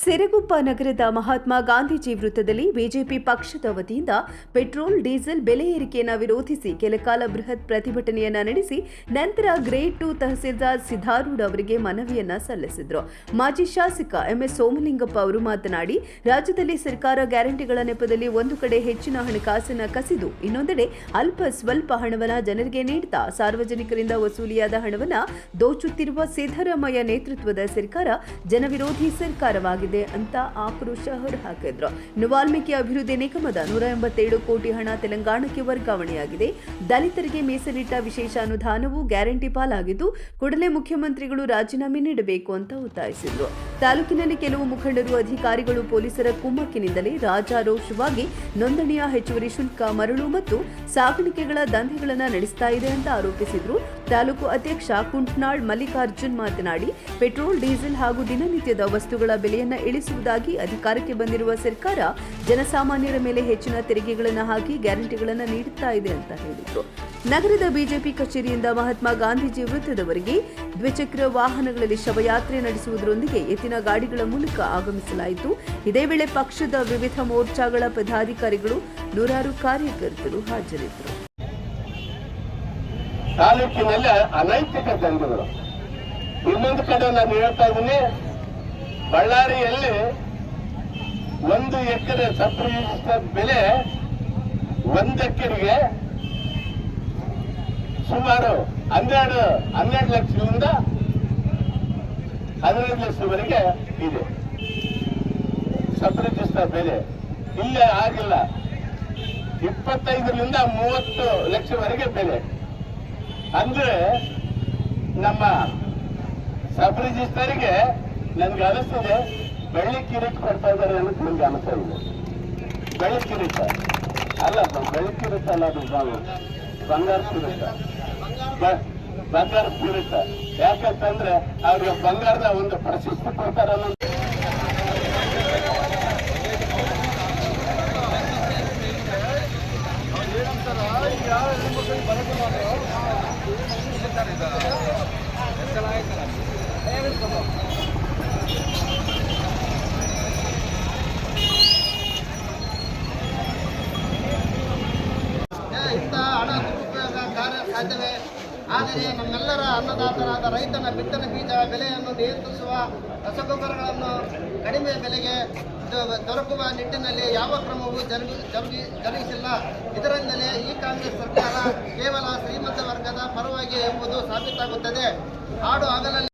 ಸಿರಗುಪ್ಪ ನಗರದ ಮಹಾತ್ಮ ಗಾಂಧೀಜಿ ವೃತ್ತದಲ್ಲಿ ಬಿಜೆಪಿ ಪಕ್ಷದ ವತಿಯಿಂದ ಪೆಟ್ರೋಲ್ ಡೀಸೆಲ್ ಬೆಲೆ ಏರಿಕೆಯನ್ನು ವಿರೋಧಿಸಿ ಕೆಲಕಾಲ ಬೃಹತ್ ಪ್ರತಿಭಟನೆಯನ್ನ ನಡೆಸಿ ನಂತರ ಗ್ರೇಡ್ 2 ತಹಸೀಲ್ದಾರ್ ಸಿದ್ದಾರೂಢ ಅವರಿಗೆ ಮನವಿಯನ್ನ ಸಲ್ಲಿಸಿದರು. ಮಾಜಿ ಶಾಸಕ ಎಂಎಸ್ ಸೋಮಲಿಂಗಪ್ಪ ಅವರು ಮಾತನಾಡಿ, ರಾಜ್ಯದಲ್ಲಿ ಸರ್ಕಾರ ಗ್ಯಾರಂಟಿಗಳ ನೆಪದಲ್ಲಿ ಒಂದು ಕಡೆ ಹೆಚ್ಚಿನ ಹಣಕಾಸನ್ನು ಕಸಿದು ಇನ್ನೊಂದೆಡೆ ಅಲ್ಪ ಸ್ವಲ್ಪ ಹಣವನ್ನು ಜನರಿಗೆ ನೀಡುತ್ತಾ ಸಾರ್ವಜನಿಕರಿಂದ ವಸೂಲಿಯಾದ ಹಣವನ್ನು ದೋಚುತ್ತಿರುವ ಸಿದ್ದರಾಮಯ್ಯ ನೇತೃತ್ವದ ಸರ್ಕಾರ ಜನವಿರೋಧಿ ಸರ್ಕಾರವಾಗಿದೆ ಅಂತ ಆಕ್ರೋಶ ಹೊರಹಾಕಿದ್ರು. ವಾಲ್ಮೀಕಿ ಅಭಿವೃದ್ಧಿ ನಿಗಮದ 187 ಕೋಟಿ ಹಣ ತೆಲಂಗಾಣಕ್ಕೆ ವರ್ಗಾವಣೆಯಾಗಿದೆ. ದಲಿತರಿಗೆ ಮೀಸಲಿಟ್ಟ ವಿಶೇಷ ಅನುದಾನವು ಗ್ಯಾರಂಟಿ ಪಾಲಾಗಿದ್ದು ಕೂಡಲೇ ಮುಖ್ಯಮಂತ್ರಿಗಳು ರಾಜೀನಾಮೆ ನೀಡಬೇಕು ಅಂತ ಒತ್ತಾಯಿಸಿದ್ರು. ತಾಲೂಕಿನಲ್ಲಿ ಕೆಲವು ಮುಖಂಡರು, ಅಧಿಕಾರಿಗಳು ಪೊಲೀಸರ ಕುಮ್ಮಕ್ಕಿನಿಂದಲೇ ರಾಜಾರೋಷವಾಗಿ ನೋಂದಣಿಯ ಹೆಚ್ಚುವರಿ ಶುಲ್ಕ, ಮರಳು ಮತ್ತು ಸಾಗಾಣಿಕೆಗಳ ದಂಧೆಗಳನ್ನು ನಡೆಸ್ತಾ ಇದೆ ಅಂತ ಆರೋಪಿಸಿದ್ರು. ತಾಲೂಕು ಅಧ್ಯಕ್ಷ ಕುಂಟ್ನಾಳ್ ಮಲ್ಲಿಕಾರ್ಜುನ್ ಮಾತನಾಡಿ, ಪೆಟ್ರೋಲ್, ಡೀಸೆಲ್ ಹಾಗೂ ದಿನನಿತ್ಯದ ವಸ್ತುಗಳ ಬೆಲೆಯನ್ನು ಇಳಿಸುವುದಾಗಿ ಅಧಿಕಾರಕ್ಕೆ ಬಂದಿರುವ ಸರ್ಕಾರ ಜನಸಾಮಾನ್ಯರ ಮೇಲೆ ಹೆಚ್ಚಿನ ತೆರಿಗೆಗಳನ್ನು ಹಾಕಿ ಗ್ಯಾರಂಟಿಗಳನ್ನು ನೀಡುತ್ತಾ ಇದೆ ಅಂತ ಹೇಳಿದರು. ನಗರದ ಬಿಜೆಪಿ ಕಚೇರಿಯಿಂದ ಮಹಾತ್ಮ ಗಾಂಧೀಜಿ ವೃತ್ತದವರೆಗೆ ದ್ವಿಚಕ್ರ ವಾಹನಗಳಲ್ಲಿ ಶವಯಾತ್ರೆ ನಡೆಸುವುದರೊಂದಿಗೆ ಎತ್ತಿನ ಗಾಡಿಗಳ ಮೂಲಕ ಆಗಮಿಸಲಾಯಿತು. ಇದೇ ವೇಳೆ ಪಕ್ಷದ ವಿವಿಧ ಮೋರ್ಚಾಗಳ ಪದಾಧಿಕಾರಿಗಳು, ನೂರಾರು ಕಾರ್ಯಕರ್ತರು ಹಾಜರಿದ್ದರು. ತಾಲೂಕಿನಲ್ಲಿ ಅನೈತಿಕ ದಂಧೆಗಳು. ಇನ್ನೊಂದು ಕಡೆ ನಾನು ಹೇಳ್ತಾ ಇದ್ದೀನಿ, ಬಳ್ಳಾರಿಯಲ್ಲಿ 1 ಎಕರೆ ಸಬ್ ರಿಜಿಸ್ಟರ್ ಬೆಲೆ 1 ಎಕರೆಗೆ ಸುಮಾರು 12 ಲಕ್ಷದಿಂದ 15 ಲಕ್ಷವರೆಗೆ ಇದೆ ಸಬ್ ರಿಜಿಸ್ಟರ್ ಬೆಲೆ. ಇಲ್ಲೇ ಆಗಿಲ್ಲ, 25ರಿಂದ 30 ಲಕ್ಷವರೆಗೆ ಬೆಲೆ. ಅಂದ್ರೆ ನಮ್ಮ ಸಬ್ ರಿಜಿಸ್ಟರ್ಗೆ ನನ್ಗೆ ಅನಿಸ್ತದೆ ಬೆಳ್ಳಿ ಕಿರೀಟ ಕೊಡ್ತಾ ಇದ್ದಾರೆ ಅನ್ನೋದು ನನ್ಗೆ ಅನಿಸ್ತಾ ಇದೆ. ಬೆಳ್ಳಿ ಕಿರೀಟ ಅಲ್ಲ, ಬೆಳ್ಳಿ ಕಿರೀಟ ಅಲ್ಲ, ಅದು ಬಂಗಾರ ಕಿರೀಟ, ಬಂಗಾರ ಕಿರೀಟ. ಯಾಕಂತಂದ್ರೆ ಅವ್ರಿಗೆ ಬಂಗಾರದ ಒಂದು ಪ್ರಶಸ್ತಿ ಕೊಡ್ತಾರೆ ಅನ್ನೋ ಹಣ ದುರುಪಯೋಗ ಸಾಧ್ಯವೇ? ಆದರೆ ನಮ್ಮೆಲ್ಲರ ಅನ್ನದಾತರಾದ ರೈತನ ಬಿತ್ತನೆ ಬೀಜ ಬೆಲೆಯನ್ನು ನಿಯಂತ್ರಿಸುವ, ರಸಗೊಬ್ಬರಗಳನ್ನು ಕಡಿಮೆ ಬೆಲೆಗೆ ದೊರಕುವ ನಿಟ್ಟಿನಲ್ಲಿ ಯಾವ ಕ್ರಮವೂ ಜರುಗಿಸಿಲ್ಲ. ಇದರಿಂದಲೇ ಈ ಕಾಂಗ್ರೆಸ್ ಸರ್ಕಾರ ಕೇವಲ ಶ್ರೀಮಂತ ವರ್ಗದ ಪರವಾಗಿ ಎಂಬುದು ಸಾಬೀತಾಗುತ್ತದೆ. ಹಾಡು ಹಗಲಲ್ಲಿ